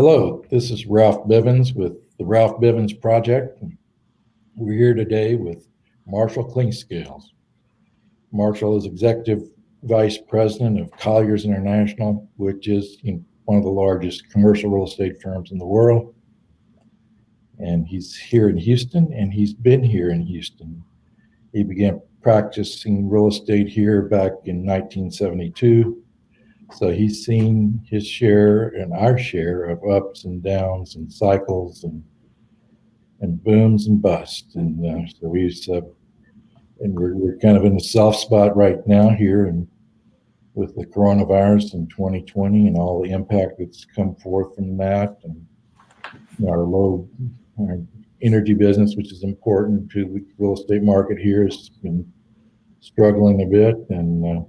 Hello, this is Ralph Bivins with the Ralph Bivins Project. We're here today with Marshall Clinkscales. Marshall is Executive Vice President of Colliers International, which is one of the largest commercial real estate firms in the world. And he's here in Houston, and he's been here in Houston. He began practicing real estate here back in 1972. So he's seen his share and our share of ups and downs and cycles and booms and busts. And we're kind of in the soft spot right now here, and with the coronavirus in 2020 and all the impact that's come forth from that, and our energy business, which is important to the real estate market here, has been struggling a bit, and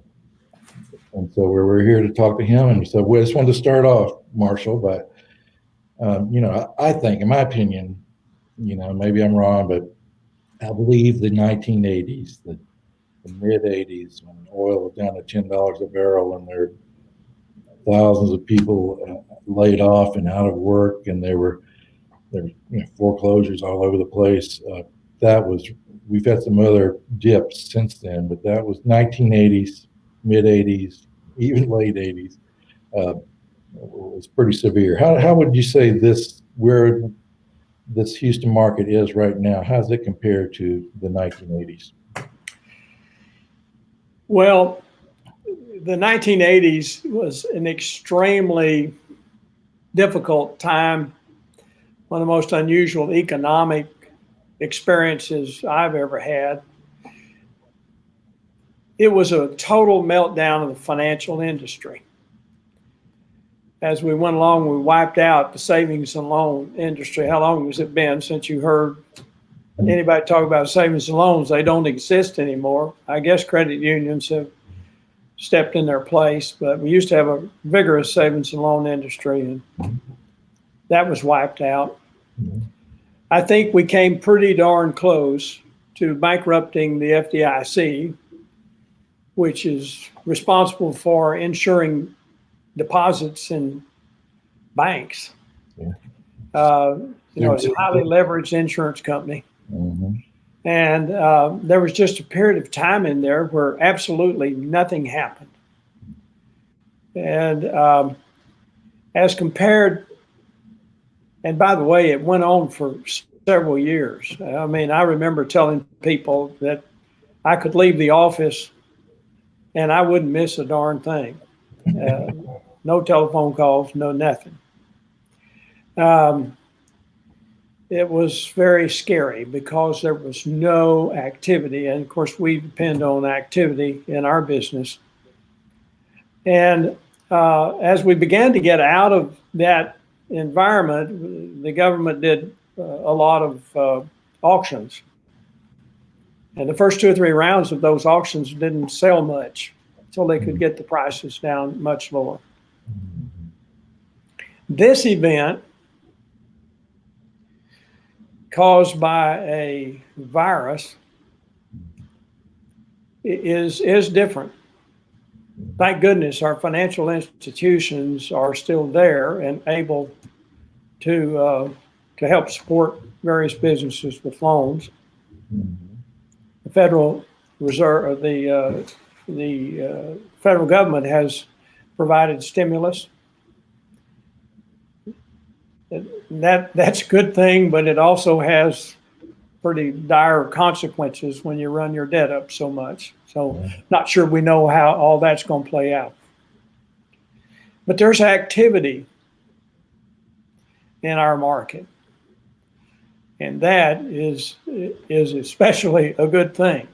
so we're here to talk to him. And so we just wanted to start off, Marshall, but I think, in my opinion, maybe I'm wrong, but I believe the 1980s, the mid 80s, when oil was down to $10 a barrel, and there were thousands of people laid off and out of work, and there were foreclosures all over the place. We've had some other dips since then, but that was 1980s, mid 80s, even late 80s. Was pretty severe. How would you say where this Houston market is right now? How does it compare to the 1980s? Well, the 1980s was an extremely difficult time, one of the most unusual economic experiences I've ever had. It was a total meltdown of the financial industry. As we went along, we wiped out the savings and loan industry. How long has it been since you heard anybody talk about savings and loans? They don't exist anymore. I guess credit unions have stepped in their place, but we used to have a vigorous savings and loan industry, and that was wiped out. I think we came pretty darn close to bankrupting the FDIC, which is responsible for insuring deposits in banks. It's a highly leveraged insurance company. Mm-hmm. And there was just a period of time in there where absolutely nothing happened. And as compared, and by the way, it went on for several years. I mean, I remember telling people that I could leave the office and I wouldn't miss a darn thing. No telephone calls, no nothing. It was very scary because there was no activity. And of course, we depend on activity in our business. And as we began to get out of that environment, the government did a lot of auctions. And the first 2 or 3 rounds of those auctions didn't sell much until they could get the prices down much lower. This event, caused by a virus, is different. Thank goodness our financial institutions are still there and able to help support various businesses with loans. The Federal Reserve, the federal government has provided stimulus. That's a good thing, but it also has pretty dire consequences when you run your debt up so much. So not sure we know how all that's going to play out. But there's activity in our market, and that is especially a good thing.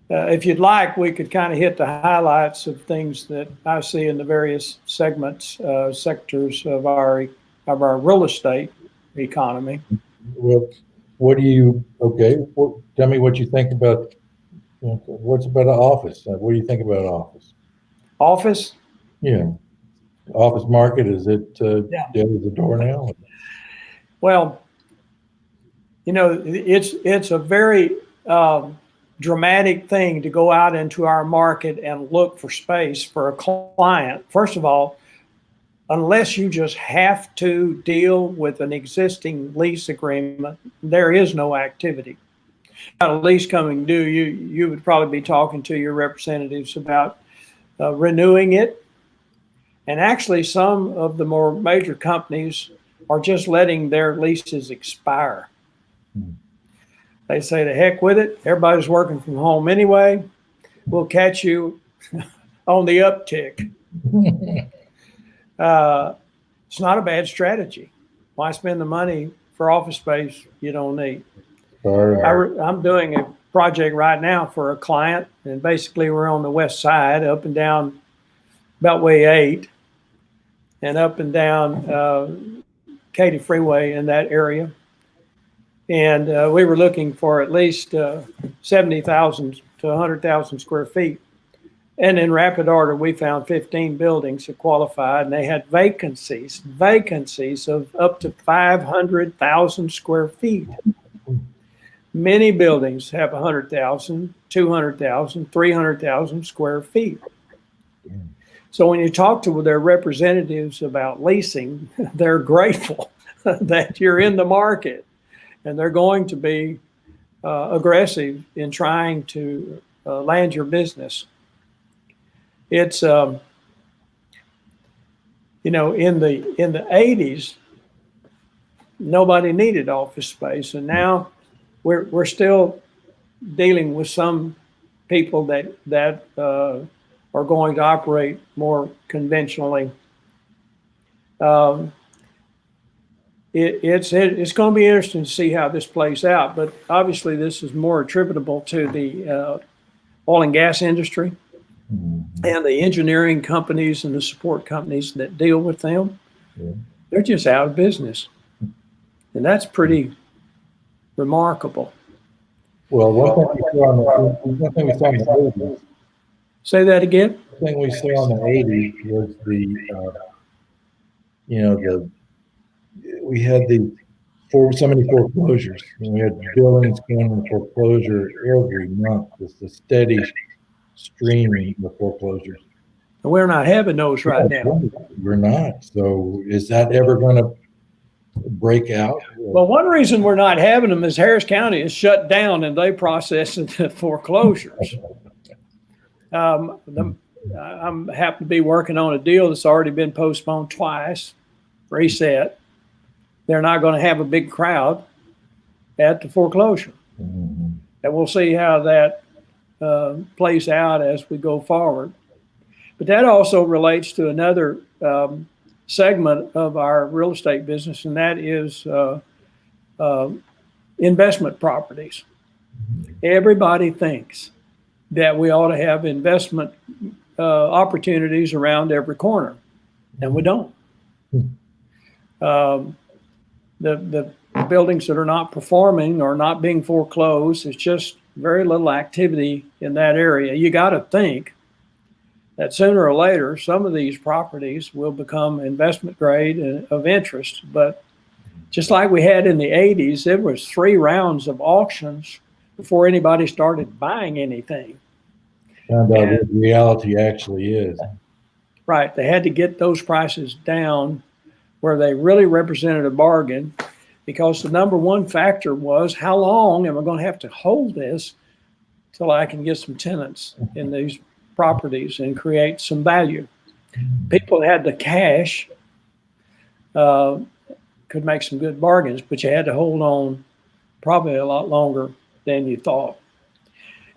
If you'd like, we could kind of hit the highlights of things that I see in the various segments, sectors of our real estate economy. Well, tell me what you think about, what's about an office? What do you think about office? Office? Yeah. Office market, is it dead as a doornail? Well, it's a very dramatic thing to go out into our market and look for space for a client. First of all, unless you just have to deal with an existing lease agreement, there is no activity. Got a lease coming due, you would probably be talking to your representatives about renewing it. And actually, some of the more major companies are just letting their leases expire. They say, the heck with it. Everybody's working from home anyway. We'll catch you on the uptick. It's not a bad strategy. Why spend the money for office space you don't need? I'm doing a project right now for a client, and basically we're on the west side, up and down Beltway 8, and up and down Katy Freeway in that area. And we were looking for at least 70,000 to 100,000 square feet. And in rapid order, we found 15 buildings that qualified, and they had vacancies of up to 500,000 square feet. Many buildings have 100,000, 200,000, 300,000 square feet. So when you talk to their representatives about leasing, they're grateful that you're in the market, and they're going to be aggressive in trying to land your business. It's in the 80s, nobody needed office space, and now we're still dealing with some people that are going to operate more conventionally. It's going to be interesting to see how this plays out, but obviously this is more attributable to the oil and gas industry and the engineering companies and the support companies that deal with them. They're just out of business, and that's pretty remarkable. Well, one thing we saw in the 80s. Say that again. The thing we saw in the 80s was we had so many foreclosures. We had buildings going in foreclosure every month. Just a steady streaming of foreclosures. And we're not having those right now. We're not. So is that ever going to break out? Well, one reason we're not having them is Harris County is shut down and they process the foreclosures. I'm happen to be working on a deal that's already been postponed twice, reset. They're not going to have a big crowd at the foreclosure. And we'll see how that plays out as we go forward. But that also relates to another segment of our real estate business, and that is investment properties. Everybody thinks that we ought to have investment opportunities around every corner, and we don't. The buildings that are not performing or not being foreclosed, it's just very little activity in that area. You got to think that sooner or later, some of these properties will become investment grade and of interest. But just like we had in the 80s, there was 3 rounds of auctions before anybody started buying anything. Found out what reality actually is. Right. They had to get those prices down where they really represented a bargain, because the number one factor was, how long am I going to have to hold this till I can get some tenants in these properties and create some value? People that had the cash could make some good bargains, but you had to hold on probably a lot longer than you thought.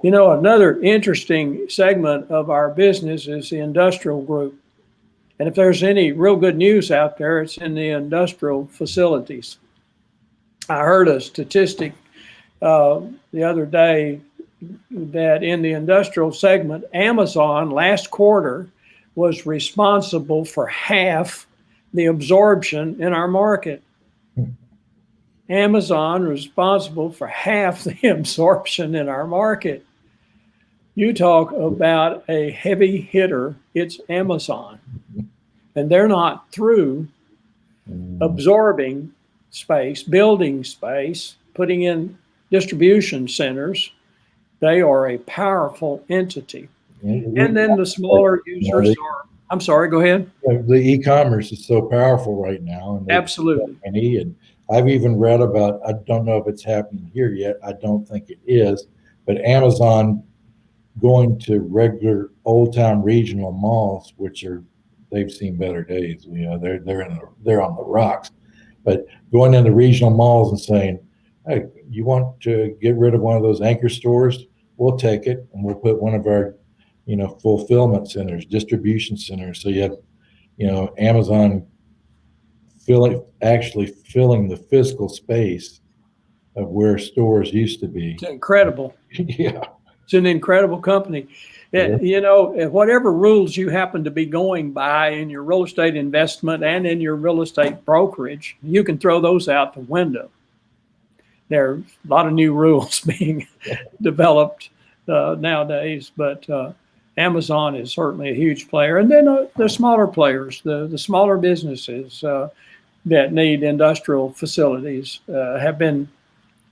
You know, another interesting segment of our business is the industrial group. And if there's any real good news out there, it's in the industrial facilities. I heard a statistic the other day that in the industrial segment, Amazon last quarter was responsible for half the absorption in our market. Amazon responsible for half the absorption in our market. You talk about a heavy hitter, it's Amazon. And they're not through absorbing space, building space, putting in distribution centers. They are a powerful entity. And then the smaller users are I'm sorry, go ahead. The e-commerce is so powerful right now, and Absolutely. and I've even read about. I don't know if it's happening here yet. I don't think it is, but Amazon going to regular old time regional malls, which are they've seen better days. You know, they're on the rocks, but going into regional malls and saying, "Hey, you want to get rid of one of those anchor stores? We'll take it, and we'll put one of our, fulfillment centers, distribution centers. So you have, Amazon actually filling the physical space of where stores used to be." It's incredible. Yeah. It's an incredible company. Yeah. Whatever rules you happen to be going by in your real estate investment and in your real estate brokerage, you can throw those out the window. There are a lot of new rules being developed nowadays, but Amazon is certainly a huge player. And then the smaller players, the smaller businesses that need industrial facilities have been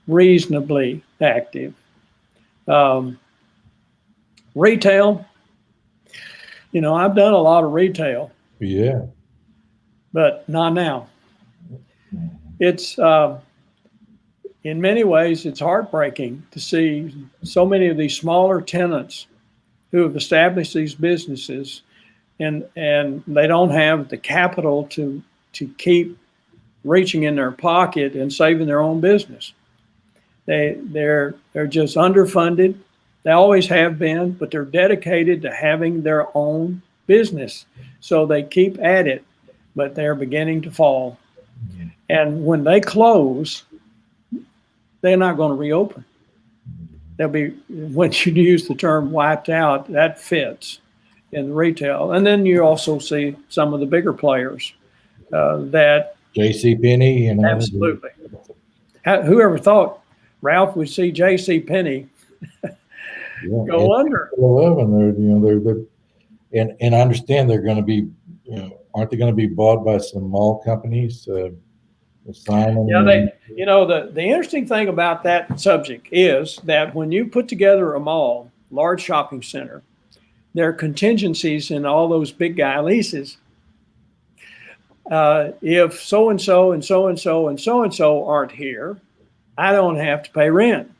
reasonably active. Retail, I've done a lot of retail, Yeah. but not now. It's in many ways, it's heartbreaking to see so many of these smaller tenants who have established these businesses and they don't have the capital to keep reaching in their pocket and saving their own business. They're just underfunded. They always have been, but they're dedicated to having their own business. So they keep at it, but they're beginning to fall. And when they close, they're not going to reopen. They'll be, when you use the term wiped out, that fits in retail. And then you also see some of the bigger players that. J.C. Penney, Absolutely. Whoever thought Ralph would see J.C. Penney go under? 11, and I understand they're going to be, aren't they going to be bought by some mall companies? Simon. Yeah, the interesting thing about that subject is that when you put together a mall, large shopping center, there are contingencies in all those big guy leases. If so and so and so and so and so and so aren't here, I don't have to pay rent.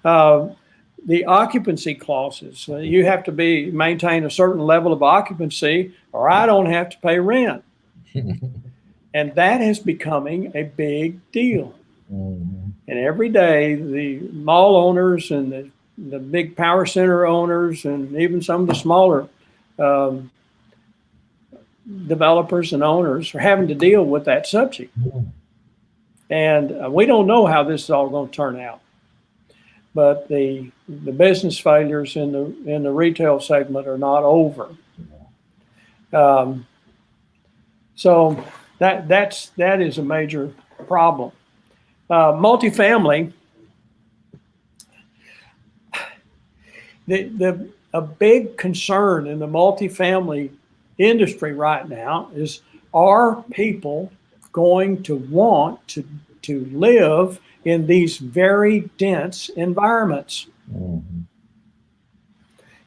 The occupancy clauses, you have to maintain a certain level of occupancy, or I don't have to pay rent. And that is becoming a big deal. Mm-hmm. And every day, the mall owners and the big power center owners, and even some of the smaller developers and owners are having to deal with that subject. Mm-hmm. And we don't know how this is all going to turn out. But the business failures in the retail segment are not over. So that is a major problem. Multifamily, a big concern in the multifamily industry right now is, are people going to want to live in these very dense environments? Mm-hmm.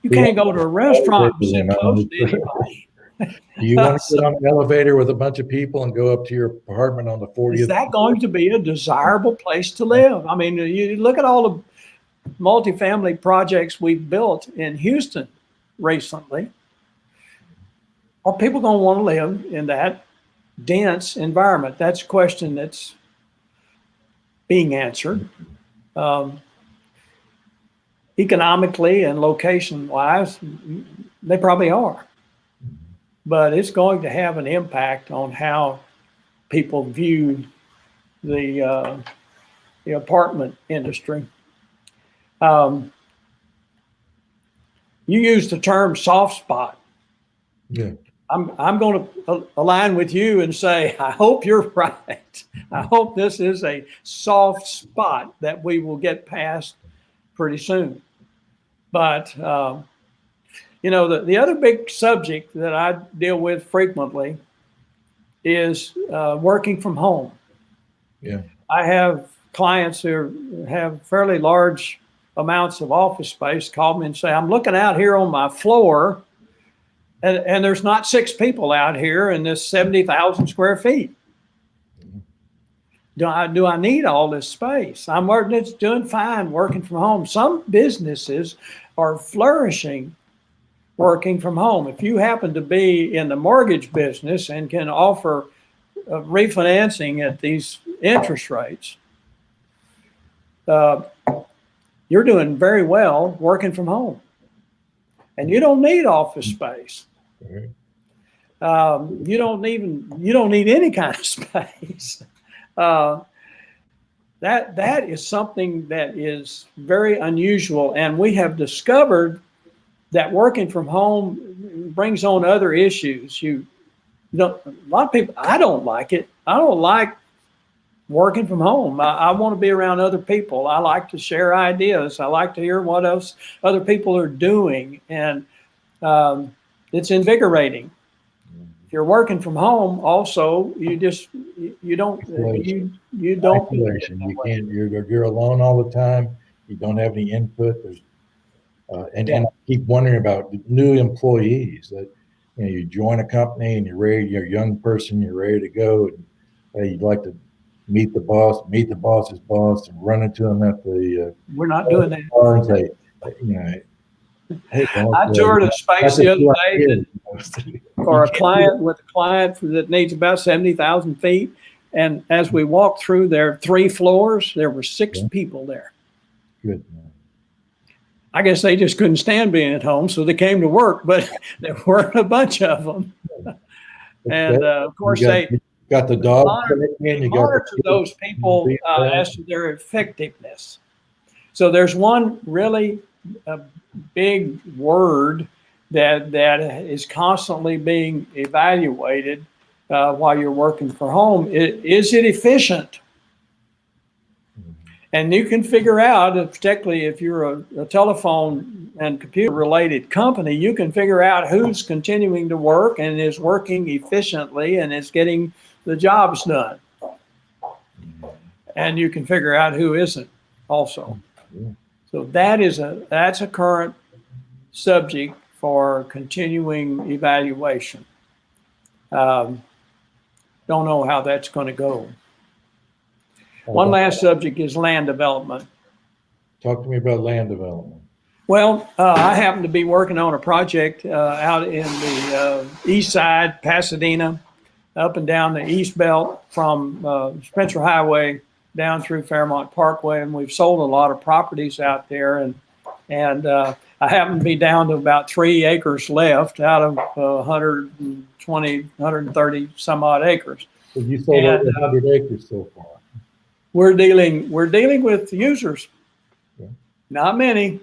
You can't go to a restaurant and sit close to anybody. Do you want to get on an elevator with a bunch of people and go up to your apartment on the 40th? Is that going to be a desirable place to live? I mean, you look at all the multifamily projects we've built in Houston recently. Are people going to want to live in that dense environment? That's a question that's being answered. Economically and location-wise, they probably are. But it's going to have an impact on how people view the apartment industry. You used the term soft spot. Yeah. I'm going to align with you and say, I hope you're right. I hope this is a soft spot that we will get past pretty soon. But the other big subject that I deal with frequently is working from home. Yeah. I have clients who have fairly large amounts of office space call me and say, I'm looking out here on my floor And there's not 6 people out here in this 70,000 square feet. Do I need all this space? I'm doing fine working from home. Some businesses are flourishing working from home. If you happen to be in the mortgage business and can offer refinancing at these interest rates, you're doing very well working from home. And you don't need office space. You don't need any kind of space. That is something that is very unusual, and we have discovered that working from home brings on other issues. A lot of people, I don't like it. I don't like working from home. I want to be around other people. I like to share ideas. I like to hear what else other people are doing, and it's invigorating. If you're working from home, also, you don't. Isolation. You can't. You're alone all the time. You don't have any input. And I keep wondering about new employees that you join a company and you're a young person, you're ready to go, and you'd like to meet the boss's boss, and run into him at the. We're not doing that. And say, hey, I toured a space the other day for a client that needs about 70,000 feet. And as we walked through their 3 floors, there were 6 people there. Good. I guess they just couldn't stand being at home, so they came to work, but there weren't a bunch of them. And of course, they got the dog. monitor those people as to their effectiveness. So there's one really big word that is constantly being evaluated while you're working from home. Is it efficient? And you can figure out, particularly if you're a telephone and computer related company, you can figure out who's continuing to work and is working efficiently and is getting the jobs done. And you can figure out who isn't also. So that's a current subject for continuing evaluation. Don't know how that's going to go. One last subject is land development. Talk to me about land development. Well, I happen to be working on a project out in the east side, Pasadena, up and down the East Belt from Spencer Highway down through Fairmont Parkway, and we've sold a lot of properties out there, and I happen to be down to about 3 acres left out of 120, 130 some odd acres. So you sold over 100 acres so far. We're dealing with users, not many,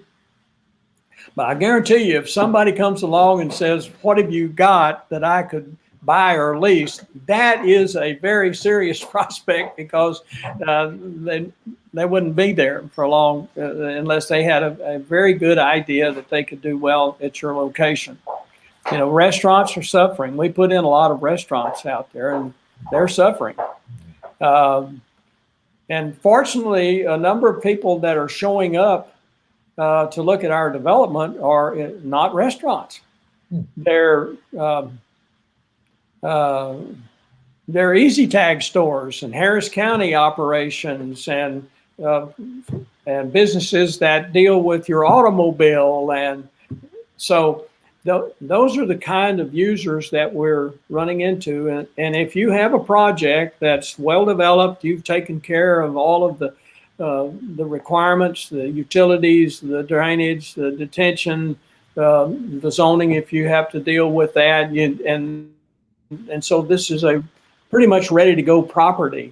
but I guarantee you, if somebody comes along and says, "What have you got that I could buy or lease?" that is a very serious prospect, because they wouldn't be there for long unless they had a very good idea that they could do well at your location. Restaurants are suffering. We put in a lot of restaurants out there, and they're suffering. And fortunately, a number of people that are showing up to look at our development are not restaurants. They're easy tag stores and Harris County operations and businesses that deal with your automobile. And so those are the kind of users that we're running into. And if you have a project that's well developed, you've taken care of all of the requirements, the utilities, the drainage, the detention, the zoning, if you have to deal with that, and so this is a pretty much ready to go property.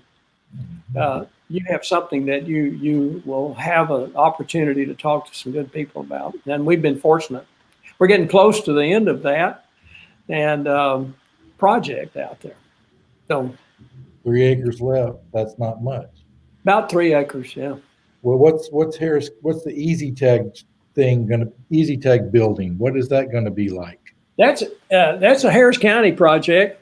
You have something that you will have an opportunity to talk to some good people about, and we've been fortunate. We're getting close to the end of that and project out there. So 3 acres left. That's not much. About 3 acres, yeah. Well, what's the easy tag thing easy tag building? What is that going to be like? That's a Harris County project,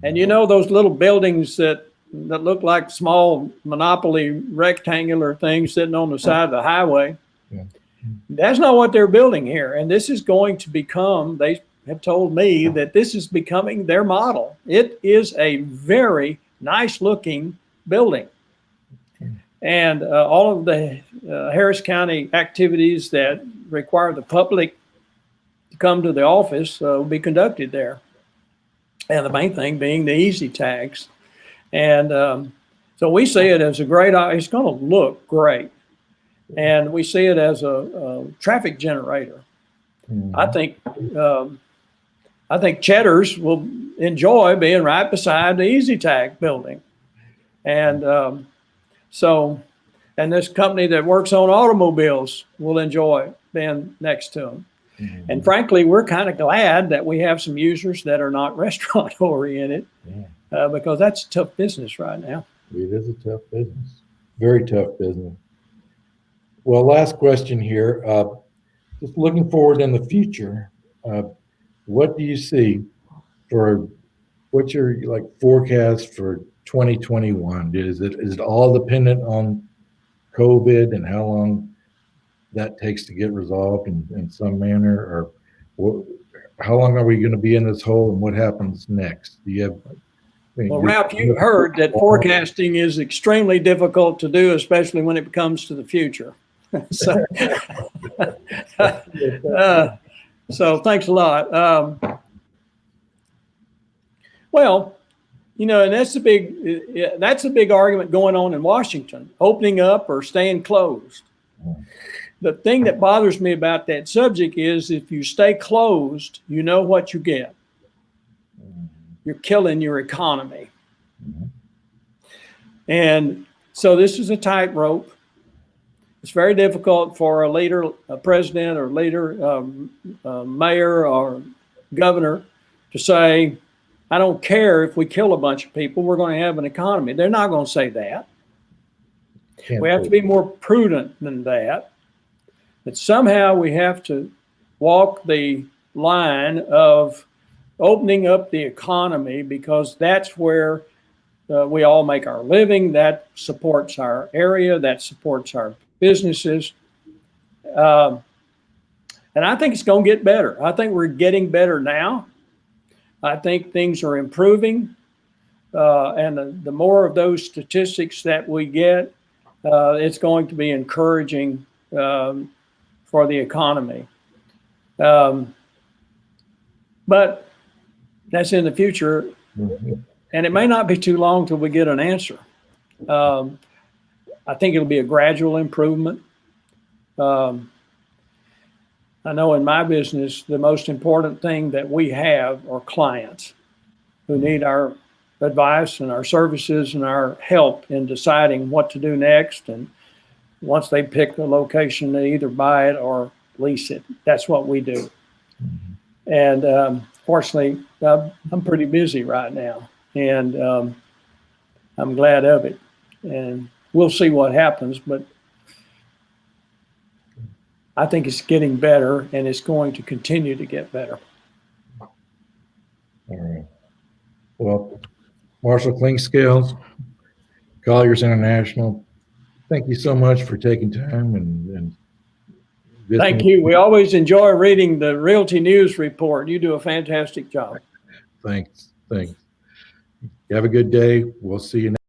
and those little buildings that look like small monopoly rectangular things sitting on the side of the highway. Yeah. That's not what they're building here, and this is going to become. have told me that this is becoming their model. It is a very nice looking building. And all of the Harris County activities that require the public to come to the office will be conducted there. And the main thing being the easy tags. And so we see it as a great, it's going to look great. And we see it as a traffic generator. Mm-hmm. I think Cheddar's will enjoy being right beside the easy tag building. And and this company that works on automobiles will enjoy being next to them. Mm-hmm. And frankly, we're kind of glad that we have some users that are not restaurant oriented, because that's a tough business right now. It is a tough business, very tough business. Well, last question here. Just looking forward in the future, what do you see for, what's your forecast for 2021? Is it all dependent on COVID and how long that takes to get resolved in some manner, or how long are we going to be in this hole and what happens next? Do you have? Well, Ralph, you've heard that forecasting is extremely difficult to do, especially when it comes to the future. So, so thanks a lot. Well, you know, and that's a big argument going on in Washington, opening up or staying closed. The thing that bothers me about that subject is if you stay closed, you know what you get. You're killing your economy. And so this is a tightrope. It's very difficult for a leader, a president or leader, mayor or governor to say, I don't care if we kill a bunch of people, we're going to have an economy. They're not going to say that. We have to be more prudent than that. But somehow we have to walk the line of opening up the economy, because that's where we all make our living. That supports our area. That supports our businesses. And I think it's going to get better. I think we're getting better now. I think things are improving. And the more of those statistics that we get, it's going to be encouraging for the economy. But that's in the future. Mm-hmm. And it may not be too long till we get an answer. I think it'll be a gradual improvement. I know in my business, the most important thing that we have are clients who need our advice and our services and our help in deciding what to do next. And once they pick the location, they either buy it or lease it. That's what we do. Mm-hmm. And fortunately, I'm pretty busy right now, and I'm glad of it. And we'll see what happens, but I think it's getting better, and it's going to continue to get better. All right. Well, Marshall Clinkscales, Colliers International, thank you so much for taking time and thank you. We always enjoy reading the Realty News Report. You do a fantastic job. Thanks. You have a good day. We'll see you next.